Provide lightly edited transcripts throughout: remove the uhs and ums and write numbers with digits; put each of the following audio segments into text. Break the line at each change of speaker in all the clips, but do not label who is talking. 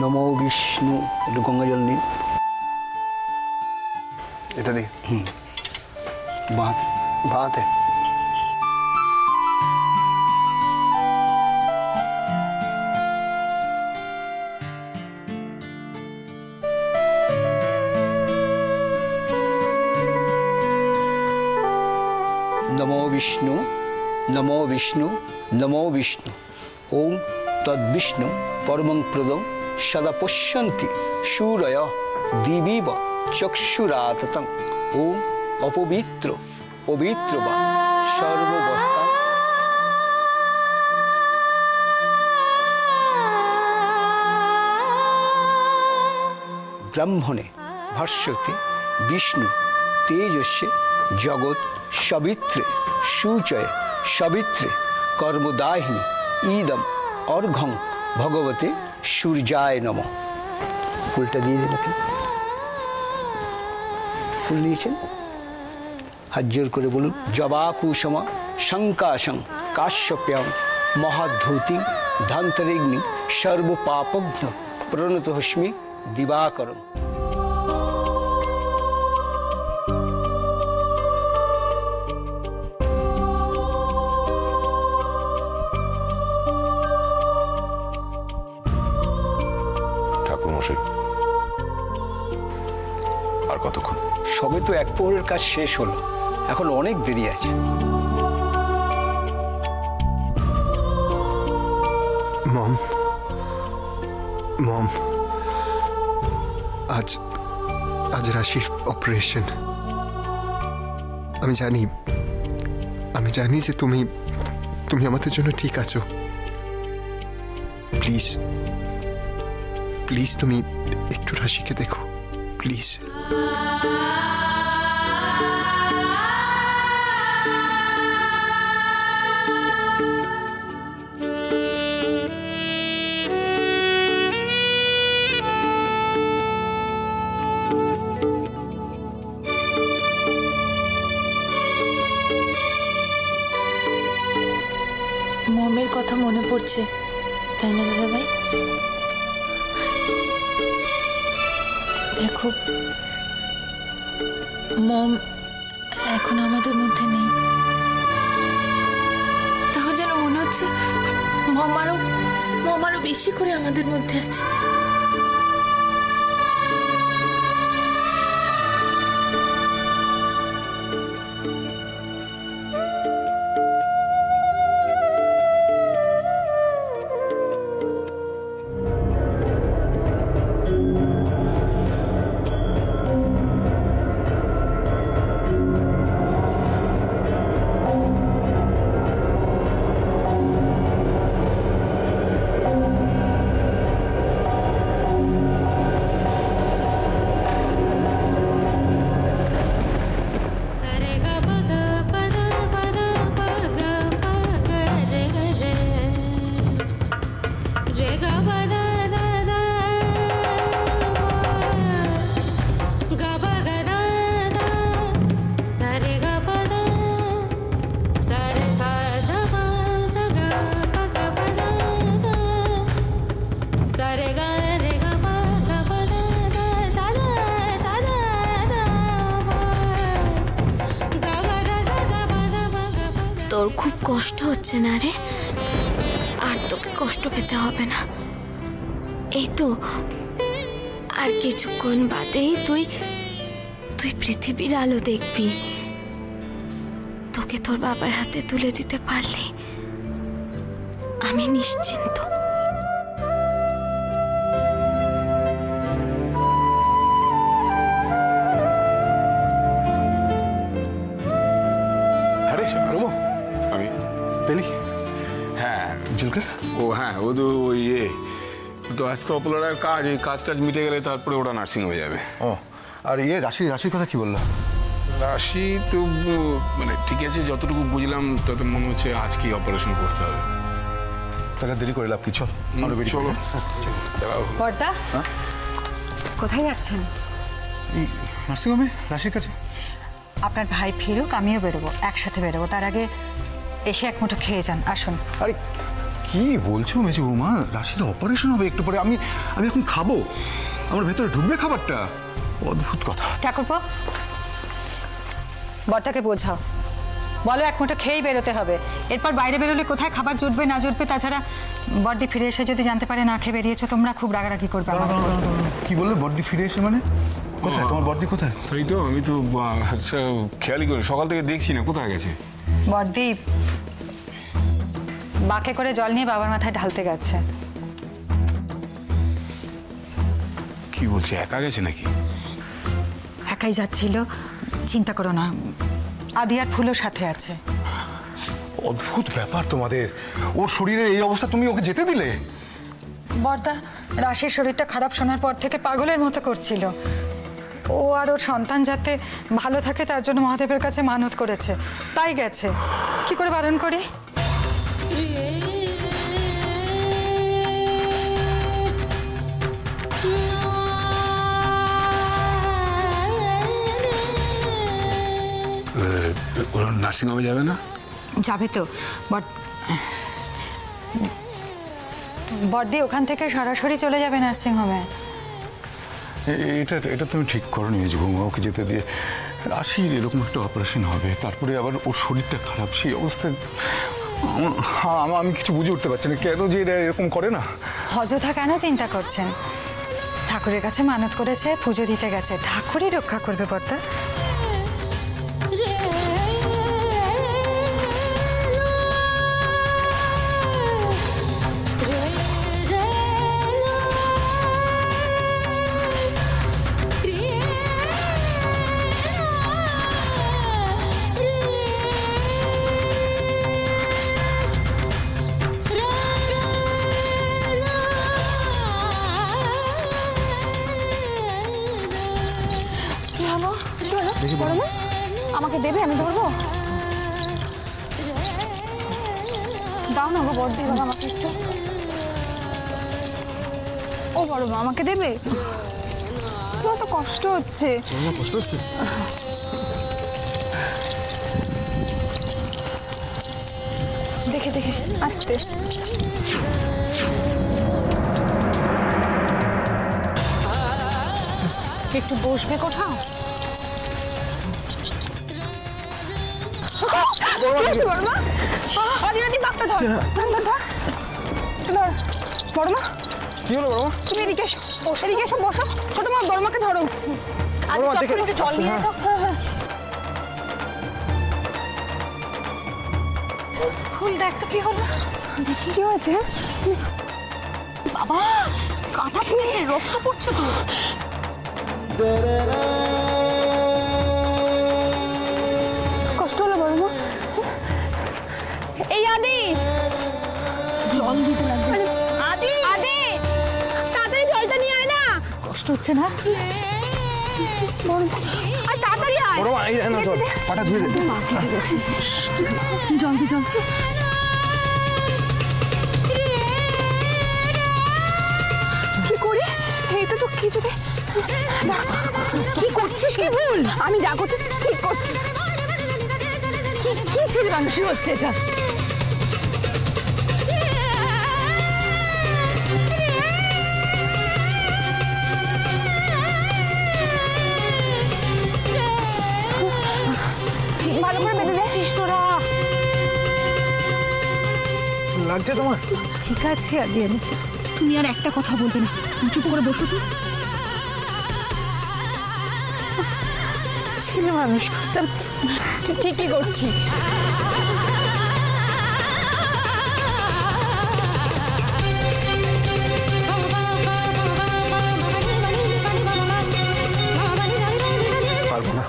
নমো বিষ্ণু। একটু গঙ্গা জল নিন।
এটা দিই।
বাঁ
বাঁতে।
नमो विष्णु नमो विष्णु नमो विष्णु। ओम तद्विष्णु परमं प्रदं सदा पश्यन्ति सूरय दिवीव चक्षुराततं। ओम अपवित्र पवित्र वा सर्ववस्था। ब्रह्मणे भाष्यते विष्णु तेजस्य जगत सवित्रे शुचय सवित्रे कर्मदाहिनी ईदम अर्घं भगवते सूर्याय नमः। फुलटा दिए दिन अपनी फुल नीचे हाथ जोर करे बोलूं जवाकुसुम शंकाशं काश्यप्यं महाधूतिं धन्तरिग्नि सर्वपापघ्न प्रणतोऽस्मि दिवाकरम्।
আর কতক্ষণ?
সবে তো এক প্রহরের কাজ শেষ হলো, এখন অনেক দেরি আছে।
মম মম আজ আজ রাশির অপারেশন। আমি জানি যে তুমি আমাদের জন্য ঠিক আছো। প্লিজ প্লিজ তুমি একটু রাশিকে দেখো প্লিজ।
মমের কথা মনে পড়ছে তাই না দাদা ভাই? দেখো মম এখন আমাদের মধ্যে নেই, তাও যেন মনে হচ্ছে মম আরো বেশি করে আমাদের মধ্যে আছে। তোর খুব কষ্ট হচ্ছে না রে? আর তোকে কষ্ট পেতে হবে না। এই তো আর কিছুক্ষণ বাদেই তুই পৃথিবীর আলো দেখবি। তোকে তোর বাবার হাতে তুলে দিতে পারলে আমি নিশ্চিন্ত।
আমি পেলি? হ্যাঁ জুলকে ও হ্যাঁ ও তো তো আজ তো অপলার কাজ, এই কাজটা মিটে গেলে তারপরে ওরা নার্সিং হয়ে যাবে।
ও আর রাশির কথা কি বললো?
রাশি তো মানে ঠিক আছে, যতটুকু বুঝলাম তত মনে হচ্ছে আজকেই অপারেশন করতে হবে।
তাহলে দেরি করে লাভ কি, চলো।
বর্দা কোথায় যাচ্ছেন?
নার্সিংহোমে রাশির কাছে।
আপনার ভাই ফিরুক, আমিও বেরোবো, একসাথে বেরোবো। তার আগে এসে এক মুঠো খেয়ে যান। আসুন।
আরে কি কি বলছো মেজো বৌমা? রাশির অপারেশন হবে একটু পরে। আমি আমি এখন খাবো, আমার ভেতরে ঢুকবে খাবারটা? অদ্ভুত কথা।
ঠাকুরপো, বরটাকে বোঝাও, বলো এক মুঠো খেয়েই বেরোতে হবে। এরপর বাইরে বেরোলে কোথায় খাবার জুটবে না জুটবে। তাছাড়া বর্দি ফিরে এসে যদি জানতে পারে না খেয়ে বেরিয়েছো, তোমরা খুব রাগারাগি করবে আমার উপর।
কি বললে বর্দি ফিরে এসে? মানে কোথায় তোমার বর্দি? কোথায়?
তাই তো আমি তো আচ্ছা খেয়ালই করি, সকাল থেকে দেখছি না কোথায় গেছে।
বর্দি বাঁকে করে জল নিয়ে বাবার মাথায় ঢালতে গেছে।
কি বলছে, একা গেছে নাকি?
একাই যাচ্ছিল, চিন্তা করো না, আদি আর ফুলও সাথে আছে।
অদ্ভুত ব্যাপার তোমাদের। ওর শরীরের এই অবস্থা, তুমি ওকে যেতে দিলে?
বর্দা রাশির শরীরটা খারাপ শোনার পর থেকে পাগলের মতো করছিল। ও আর ওর সন্তান যাতে ভালো থাকে তার জন্য মহাদেবের কাছে মানত করেছে, তাই গেছে। কি করে বারণ করি?
ওরা নার্সিংহোমে যাবে না?
যাবে তো। বর্দি ওখান থেকে সরাসরি চলে যাবে নার্সিংহোমে।
এটা এটা তুমি ঠিক করনি মেজো বৌমা, ওকে যেতে দিয়ে। রাশির এরকম একটা অপারেশন হবে, তারপরে আবার ওর শরীরটা খারাপ, সেই অবস্থায় আমি কিছু বুঝে উঠতে পারছি না কেন যে এরা এরকম করে না।
অযথা কেন চিন্তা করছেন? ঠাকুরের কাছে মানত করেছে, পুজো দিতে গেছে, ঠাকুরই রক্ষা করবে বর্দা।
আমাকে দেবে, আমি ধরবো। দাও না গো বড়দি, আমাকে একটু। ও বড় মা, আমাকে দেবে? তোমার তো কষ্ট হচ্ছে। দেখে দেখে আস্তে। একটু বসবে কোথাও? বড়মা,
কি হলো বড়মা?
তুমি এদিকে এসো, এদিকে এসো, বসো। ছোট মা, বড়মাকে ধরো। একটু জল নিয়ে তো। ফুল দেখ তো কি হলো, দেখি কি হয়েছে। বাবা, কাঁটা খেয়েছে, রক্ত পড়ছে তো। কষ্ট হলো বড়মা? এই আদি, জল দিতে লাগবে। আদি, আদি, তাড়াতাড়ি জলটা নিয়ে আয় না। কষ্ট হচ্ছে না? আয় তাড়াতাড়ি আয়।
বড়মা এই না, জল পাটা ধুয়ে দে।
মা কেটে গেছে, জলদি জলদি। কি করি? এইটা তো কিছুতে। কি করছিস? কি ভুল? আমি যা করছি ঠিক করছি। কি ছেলে মানুষই হচ্ছে এটা? ভালো করে বেঁধে দিচ্ছিস তোরা?
লাগছে তোমার?
ঠিক আছে আদি, আমি তুমি আর একটা কথা বলবে না, চুপ করে বসো। তো ছেলে মানুষ ঠিকই করছি।
পারবো না,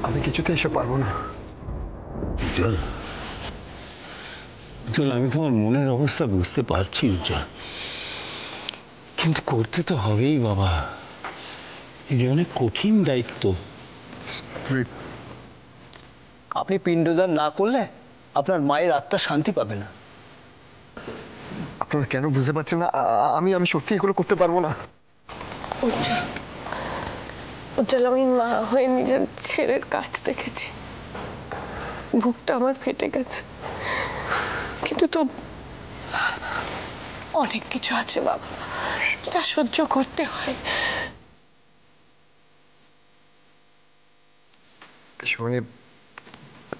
আমি কিছুতে এসে পারবো না।
উজ্জ্বল, উজ্জ্বল, আমি তোমার মনের অবস্থা বুঝতে পারছি উজ্জ্বল, কিন্তু করতে তো হবেই বাবা। এই যে অনেক কঠিন দায়িত্ব।
আপনি পিণ্ডদান না করলে আপনার মায়ের আত্মা শান্তি পাবে না।
আপনারা কেন বুঝতে পারছেন না? আমি সত্যি এগুলো করতে পারবো না।
উজ্জ্বল, আমি মা হয়ে নিজের ছেলের কাজ দেখেছি, বুকটা আমার ফেটে গেছে, কিন্তু তো অনেক কিছু আছে বাবা, তা সহ্য করতে হয়।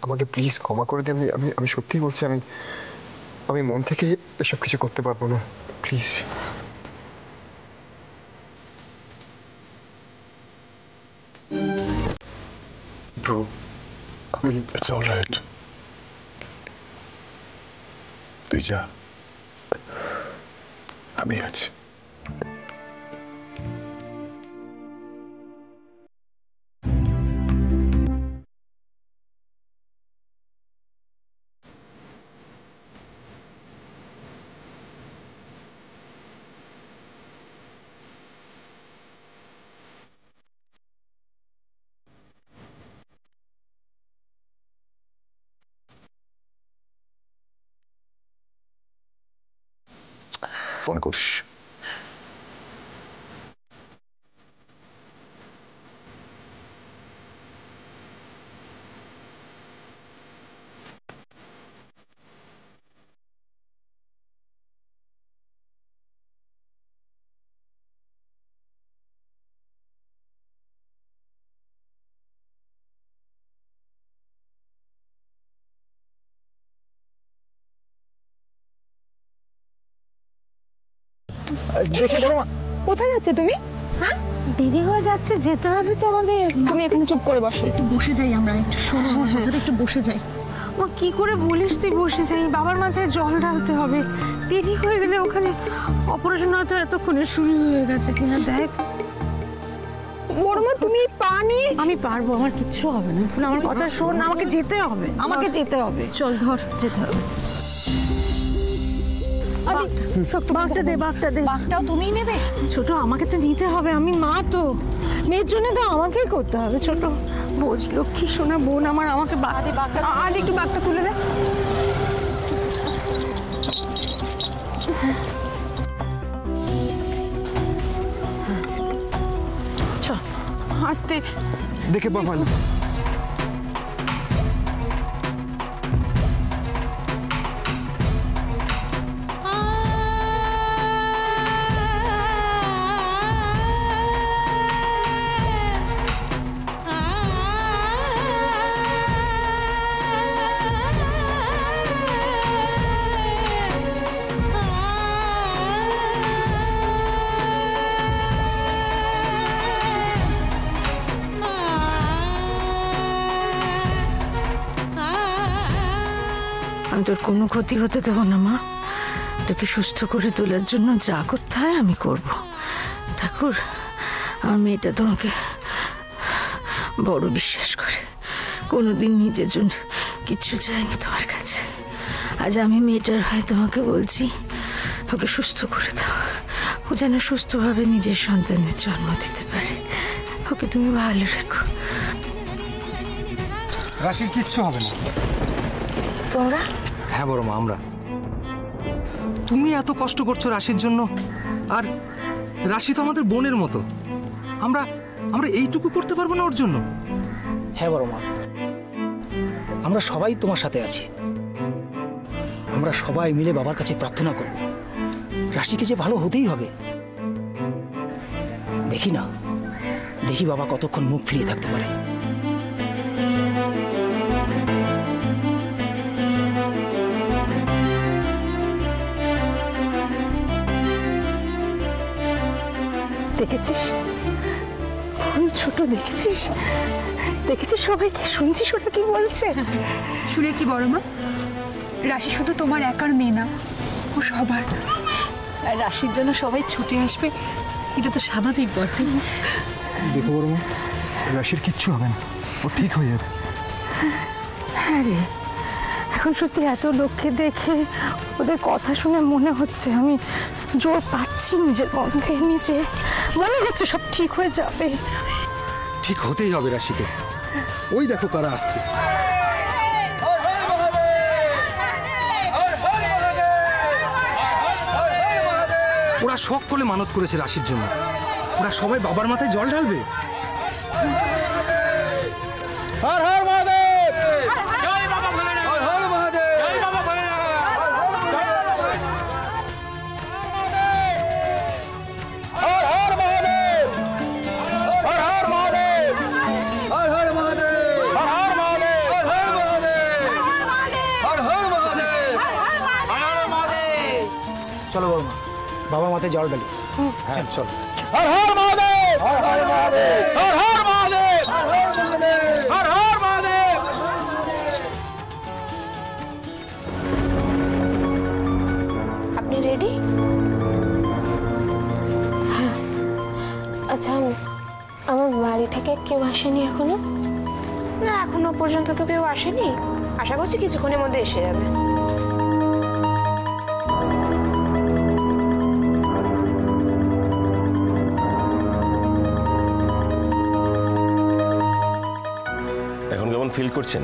আমাকে প্লিজ ক্ষমা করে দিন। আমি আমি সত্যিই বলছি, আমি আমি মন থেকে এসব কিছু করতে পারবো না, please. Bro,
It's all right. তুই যা, আমি আছি। ফোন করিস।
কোথায় যাচ্ছে তুমি? হ্যাঁ,
দেরি হয়ে যাচ্ছে, যেতে হবে তো আমাদের।
তুমি এখন চুপ করে বসো।
একটু বসে যাই আমরা, একটু শোনো কথাটা, একটু বসে যাই। ও কি করে বলিস তুই বসে যাই? বাবার মাথায় জল ঢালতে হবে, দেরি হয়ে গেলে ওখানে অপারেশন হয়তো এতক্ষণে শুরু হয়ে গেছে কিনা দেখ।
বড়মা তুমি পা নিয়ে।
আমি পারবো, আমার কিচ্ছু হবে না। আমার কথা শোন, আমাকে যেতে হবে, আমাকে যেতে হবে। চল ধর, যেতে হবে। বাঘটা দে, বাঘটা দে।
বাঘটাও তুমিই নেবে?
ছোট, আমাকে তো নিতে হবে, আমি মা তো, মেয়ের জন্য তো আমাকেই করতে হবে। ছোট বোঝ, লক্ষ্মী সোনা বোন আমার, আমাকে
আজ একটু বাঘটা তুলে দে। আস্তে
দেখে বাবা।
আমি তোর কোনো ক্ষতি হতে দেবো না মা। তোকে সুস্থ করে তোলার জন্য যা করতে হয় আমি করব। ঠাকুর, আমার মেয়েটা তোমাকে বড় বিশ্বাস করে, কোনোদিন নিজের জন্য কিচ্ছু চাইনি তোমার কাছে। আজ আমি মেয়েটার হয়ে তোমাকে বলছি, ওকে সুস্থ করে দাও। ও যেন সুস্থভাবে নিজের সন্তানের জন্ম দিতে পারে। ওকে তুমি ভালো রেখো।
রাশির কিচ্ছু হবে না।
তোমরা?
হ্যাঁ বড় মা, আমরা। তুমি এত কষ্ট করছো রাশির জন্য, আর রাশি তো আমাদের বোনের মতো। আমরা আমরা এইটুকু করতে পারবো না ওর জন্য? হ্যাঁ বড় মা, আমরা সবাই তোমার সাথে আছি। আমরা সবাই মিলে বাবার কাছে প্রার্থনা করব, রাশিকে যে ভালো হতেই হবে। দেখি না, দেখি বাবা কতক্ষণ মুখ ফিরিয়ে থাকতে পারে।
দেখেছিস ছোট, দেখেছিস দেখেছিস সবাই কি শুনছিস, ওটা কি বলছে?
শুনেছি বড়মা, রাশি শুধু তোমার একার মেয়ে না, ও সবার। আর রাশির জন্য সবাই ছুটে আসবে, এটা তো স্বাভাবিক বটে।
দেখো বড় মা, রাশির কিচ্ছু হবে না, ও ঠিক হয়ে যাবে।
হ্যাঁ রে, এখন সত্যি এত লোককে দেখে, ওদের কথা শুনে মনে হচ্ছে, আমি জোর পাচ্ছি নিজের বন্ধে, নিজে মনে হচ্ছে সব ঠিক হয়ে যাবে।
ঠিক হতেই হবে রাশিকে। ওই দেখো কারা আসছে। ওরা শখ করে মানত করেছে রাশির জন্য, ওরা সবাই বাবার মাথায় জল ঢালবে।
হর হর মহাদেব, জয় বাবা ভোলেনাথ, হর হর মহাদেব, জয় বাবা ভোলেনাথ,
চলো বড়মা, বাবা মাথায় জল ঢালি। হ্যাঁ চল।
হর হর মহাদেব, হর হর মহাদেব, হর হর মহাদেব, হর হর মহাদেব, হর হর মহাদেব।
আপনি রেডি? হ্যাঁ। আচ্ছা, আমার বাড়ি থেকে কেউ আসেনি এখনো?
না, এখনো পর্যন্ত তো কেউ আসেনি। আশা করছি কিছুক্ষণের মধ্যে এসে যাবে।
এখন কেমন ফিল করছেন?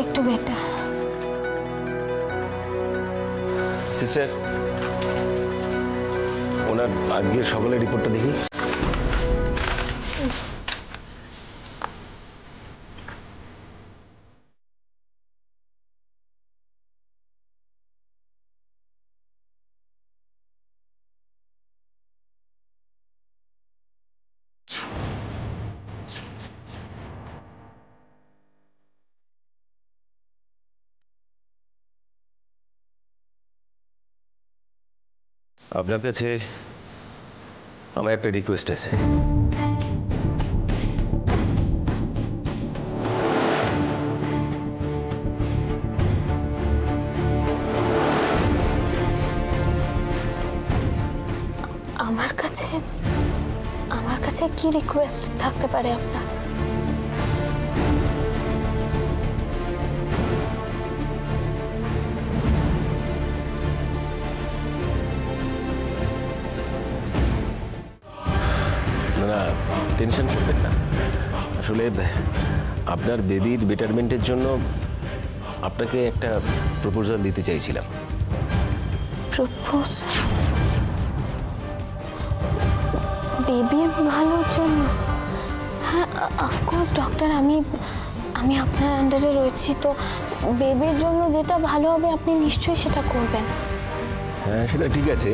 একটু বেটার।
সিস্টার, ওনার আজকের সকালের রিপোর্টটা দেখি। আপনার কাছে আমার একটা রিকোয়েস্ট আছে।
আমার কাছে কি রিকোয়েস্ট থাকতে পারে আপনার?
না, টেনশন করবেন না। আসলে আপনার বেবির বেটারমেন্টের জন্য আপনাকে একটা প্রপোজাল দিতে চাইছিলাম।
প্রপোজাল? বেবির ভালোর জন্য? হ্যাঁ, অফকোর্স ডক্টর, আমি আপনার আন্ডারে রয়েছি, তো বেবির জন্য যেটা ভালো হবে আপনি নিশ্চয়ই সেটা করবেন।
হ্যাঁ, সেটা ঠিক আছে,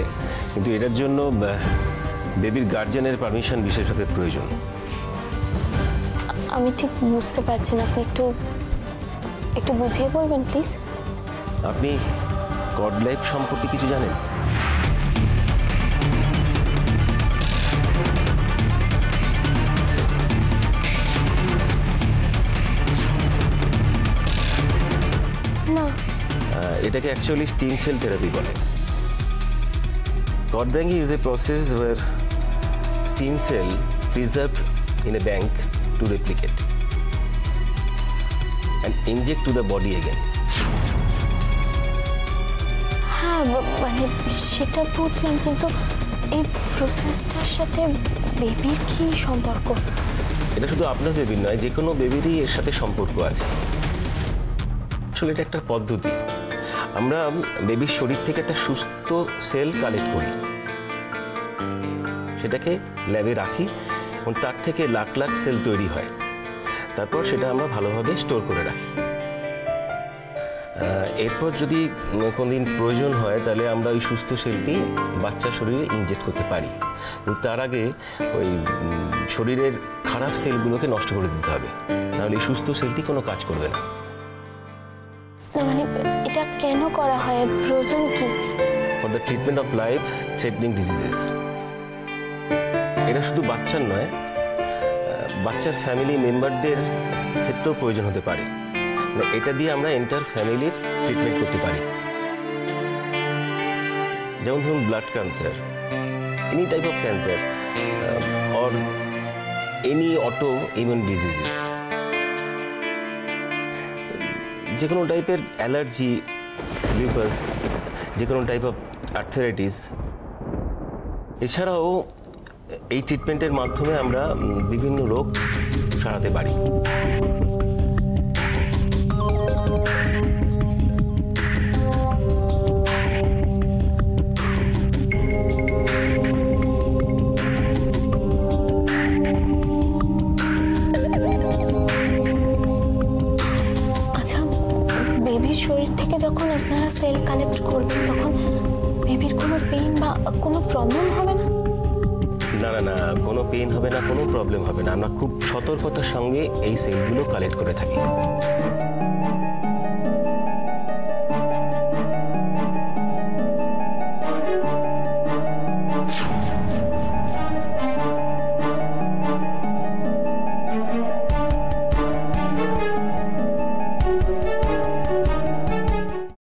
কিন্তু এটার জন্য বেবির গার্জিয়ানের পারমিশন বিশেষভাবে প্রয়োজন।
আমি ঠিক বুঝতে পারছি না, আপনি একটু বুঝিয়ে বলবেন প্লিজ।
আপনি কড লাইফ সম্পর্কে কিছু জানেন?
না।
এটাকে অ্যাকচুয়ালি স্টিম সেল থেরাপি বলে। Cord banking is a process where stem cell preserved in a bank to replicate and inject to the body again.
হ্যাঁ, মানে সেটা বুঝলাম, কিন্তু এই প্রসেসটার সাথে বেবির কি সম্পর্ক?
এটা শুধু আপনার বেবির নয়, যে কোনো বেবিরই এর সাথে সম্পর্ক আছে। আসলে এটা একটা পদ্ধতি। আমরা বেবির শরীর থেকে একটা সুস্থ সেল কালেক্ট করি, সেটাকে ল্যাবে রাখি এবং তার থেকে লাখ লাখ সেল তৈরি হয়। তারপর সেটা আমরা ভালোভাবে স্টোর করে রাখি। এরপর যদি কোনোদিন প্রয়োজন হয় তাহলে আমরা ওই সুস্থ সেলটি বাচ্চা শরীরে ইনজেক্ট করতে পারি, কিন্তু তার আগে ওই শরীরের খারাপ সেলগুলোকে নষ্ট করে দিতে হবে, নাহলে এই সুস্থ সেলটি কোনো কাজ করবে না।
মানে এটা কেন করা হয়, প্রয়োজন কি?
For the treatment of life threatening diseases. এটা শুধু বাচ্চার নয়, বাচ্চার ফ্যামিলি মেম্বারদের ক্ষেত্রেও প্রয়োজন হতে পারে। এটা দিয়ে আমরা এন্টার ফ্যামিলির ট্রিটমেন্ট করতে পারি। যেমন ধরুন blood cancer, any type of cancer or any auto immune diseases, যে কোনো টাইপের অ্যালার্জি, লিউপাস, যে কোনো টাইপ অফ আর্থারাইটিস। এছাড়াও এই ট্রিটমেন্টের মাধ্যমে আমরা বিভিন্ন রোগ সারাতে পারি।
আচ্ছা, বেবির শরীর থেকে যখন আপনারা সেল কালেক্ট করবেন তখন বেবির কোনো পেইন বা কোনো প্রবলেম হবে না?
না না না, কোনো পেইন হবে না, কোনো প্রবলেম হবে না। আমরা খুব সতর্কতার সঙ্গে এই সেলগুলো কালেক্ট করে থাকি।